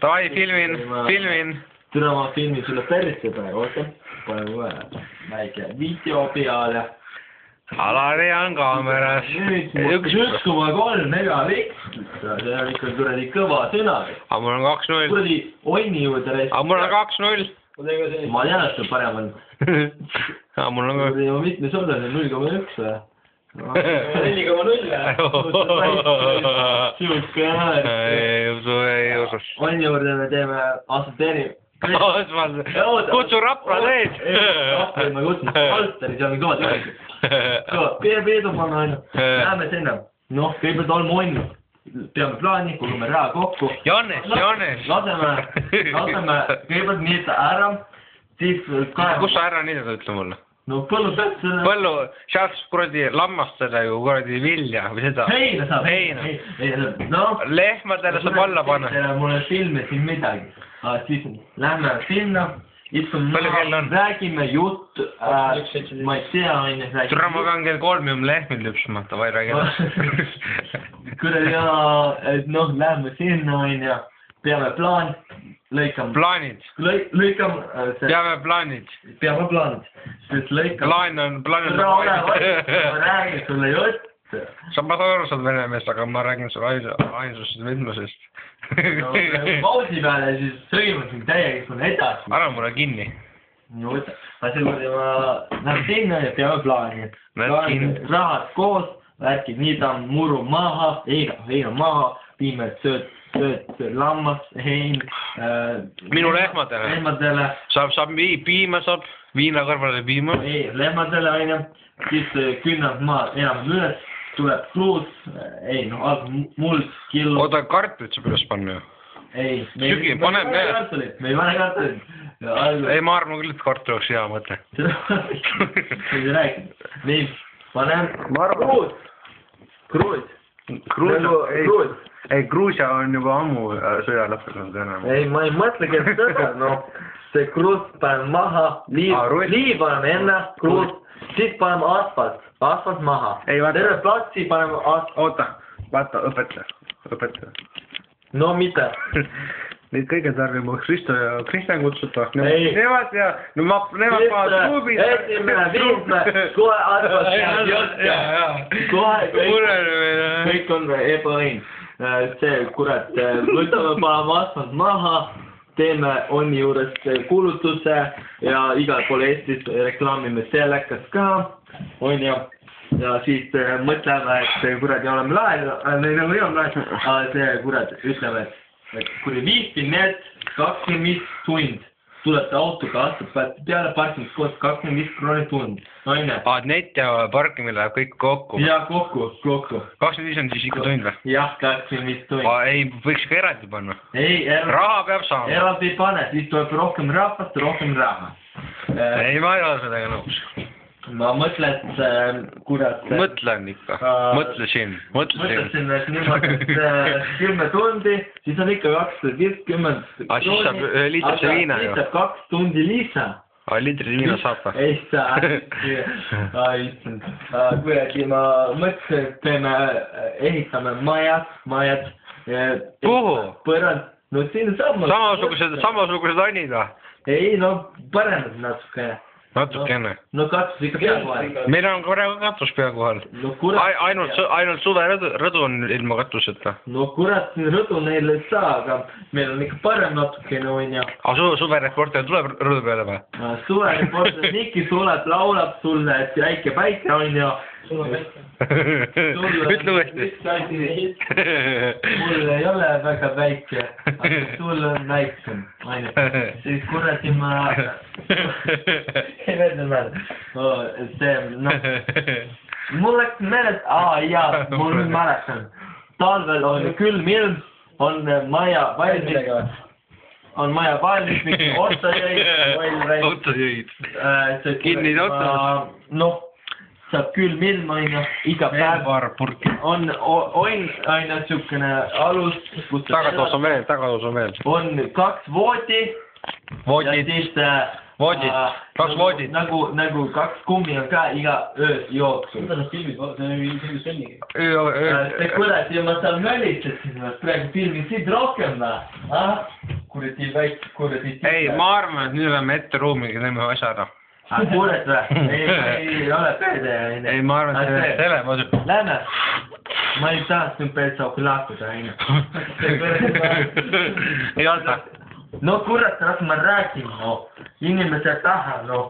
Davai, filmin. Türa ma filmin sulle perisse praegu, oota. Panen kohe väike video peale. Alari on kaameras. Nüüd 1,3 megapikslit. See on ikka kuradi kõva sõna. Aga mul on 2-0. Kuradi onni juurde reis. Aga mul on 2-0. Ma tean, et see parem on. Aga mul on ka... Mitmes osa, see on 0,1 või? 4,0 Siuske näed. Ei usu. Onni juurde me teeme assoteeri. Kutsu Rapla teed. Rapla ma kutsun. Alteri, see on kõvad järgi. Peedu panna ainu. Läheme sinna. Noh, kõigepealt oleme onni. Peame plaani, kuulume raha kokku. Jannes. Laseme kõigepealt niita ära. Kus sa ära niidad, ütle mulle? No põllu pealt selle... Põllu, sealt kuradi lammastada ju kuradi vilja või seda. Heina saab. No. Lehmadele saab alla panna. Mulle filmi siin midagi. Siis lähme sinna. Istume maha, räägime jutt. Ma ei tea, aine. Türa ma pean kell 3 lehmid lüpsmata, vai räägime. Kuradi noh, lähme sinna, aine. Peame plaan. Lõikame. Plaanid. Lõikame. Peame plaanid. Plaan on... Ma räägin sulle jutt. Sa ma saan aru, sa oled vene mees, aga ma räägin sulle ainsusest mitmusest. Pausi peale siis sõimasin täiega sulle edasi. Ära mulle kinni. No võta. Ma lähen sinna ja peame plaani. Rahad koos, värkid niidame muru maha, heina maha, piimed sööd lammas, hein. Minu lehmadele. Saab piima, saab viina kõrvale piima. Ei, lehmadele aine. Siis künnab maa enam üles, tuleb fluus. Ei, no, muld, killu. Oota, kartulit saab üles panna ju. Ei, me ei pane kartulit. Ei, ma arvan küll, et kartul oleks hea mõte. Ei rääkinud. Nii, panem Kruus. Ei, Gruusia on juba ammu sõja lõppenud enam. Ei, ma ei mõtlegi, et sõda, no. See Kruus panem maha, liiv paneme enne, Kruus, siis paneme asfalt maha. Terve platsi paneme asfalt. Oota, vaata, õpetaja. No mida? Neid kõige tarvimaks Risto ja Kristjan kutsuta. Nemad panavad kluubid. Esimene, viimne, kohe asfalt. Kõik on ebaõin. See, kurat, võtame paneme asfalt maha, teeme onni juures kuulutuse ja igal pool Eestis reklaamime sellekas ka, on ju. Ja siis mõtleme, et kuradi oleme lahe, aga see kurat ütleme, et kuri 5 net, 25 tund. Tulete autoga aastapäevati peale, parkimist koos 25 krooni tund. Net ja parkimine läheb kõik kokku? Jaa, kokku. 25 on siis ikka tund või? Jah, 25 tund. Ei, võiks ka eraldi panna? Ei, raha peab saama? Eraldi ei pane, siis tuleb rohkem rahvast, rohkem raha. Ei, ma ei ole sellega nõus. Ma mõtlen, kurat... Mõtlen ikka. Mõtlesin, et niimoodi, et 10 tundi, siis on ikka 250 krooni. Siis saab liitrisse viina ju. Siis saab 2 tundi lisa. Liitrisse viina saab või? Ei saa. Kuidagi ma mõtlesin, et ehitame majad. Kuhu? Põrand. No siin saab... Samasugused annid või? Ei, no paremad natuke. Natukene. No katus ikka pea kohal. Meil on praegu katus pea kohal. Ainult suve rõdu on ilma katuseta. No kurat, rõdu neile ei saa, aga meil on ikka parem natukene on ja... Aga suvereporter tuleb rõdu peale või? Suvereporter Niki tuleb, laulab sulle, et väike päike on ja... Sul on väike. Ütle uuesti. Mul ei ole väga väike, aga sul on väiksem. Siis kuradi ma... Ei mõtle mäle. Mul läks meeled... Jaa, mul mäletan. Talvel on külm ilm, on maja valmis. On maja valmis, mingi otsajöid. Kinni otsa. Noh. Saab külm ilm, aina, iga päev. On aina tsukene alus. Tagatoos on veel. On 2 voodi. Ja siis voodid , 2 voodit . nagu 2 kummi on ka iga öös jooksul . Mida sa filmid , see on mingi selline . kurat , ja ma seal nölitsesin , praegu filmin siit rohkem või ? kuradi väike , kuradi . ei , ma arvan , et nüüd läheme ette ruumiga , teeme ühe asja ära . kurat või ? ei ole pööde , onju . ei , ma arvan , et see telefon . Lähme . ma ei tahaks nüüd päris auku lahkuda , onju . ei oota . no kurat , las ma räägin , no . inimese taha , no .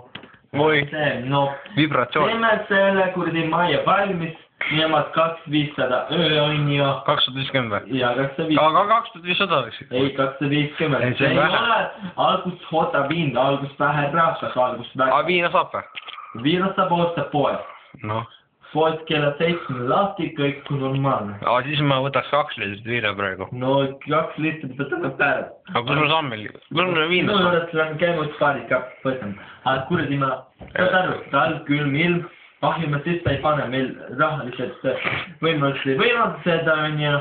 oi , no . vibratsioon . teeme selle kuradi majja valmis , nemad 2500 öö onju . 250 või ? ja 250 . aga 2500 oleks . ei , 250 . Ei, see on ei vähe. ole , algust oota vind , algust vähe rahvas , algust aga vähe . viina saab või ? viina saab osta poes . noh , poes kella 7 lahti , kõik normaalne . aga siis ma võtaks 2 liitrit viina praegu . no 2 liitrit võtame päev . aga kus me saame , kus me viina minu saame ? juures lähen käinud paarid ka võtame . aga kuradi ma , saad aru , talv , külm ilm , ahju me siis ei pane , meil rahaliselt võimalusi ei võimalda seda onju .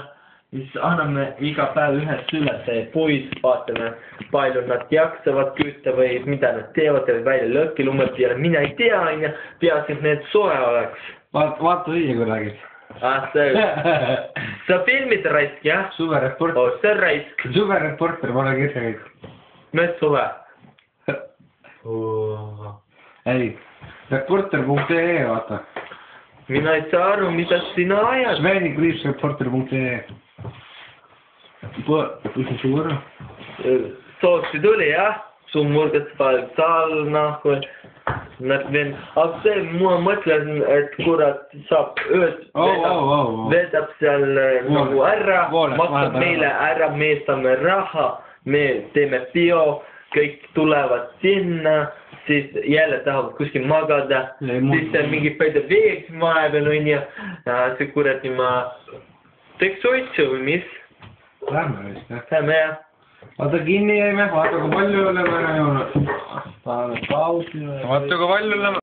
siis anname iga päev ühest üles puid , vaatame , palju nad jaksavad kütta või mida nad teevad või välja lõhkilumme peale , mina ei tea onju , peaasi , et need soe oleks . vaata õige kui räägid . sa filmid raisk jah ? suvereporter , oh , see on raisk , suvereporter , ma olen kirja kõik . mis suve ? ei , reporter.ee vaata . mina ei saa aru , mida sina ajad . Sveni-reporter.ee . kus on suur ? Sootsi tuli jah , su murgad palju nahku . Nad veel , aga see , ma mõtlen , et kurat saab ööd , vedab seal nagu ära , maksab meile ära , me saame raha , me teeme bio , kõik tulevad sinna , siis jälle tahavad kuskil magada , siis on mingi päide veeks vahepeal onju , see kuradi ma teeks suitsu või mis , Lähme vist jah . lähme jah . vaata kinni jäime , vaata kui palju oleme ära joonud . paneme pausi . vaata kui palju oleme .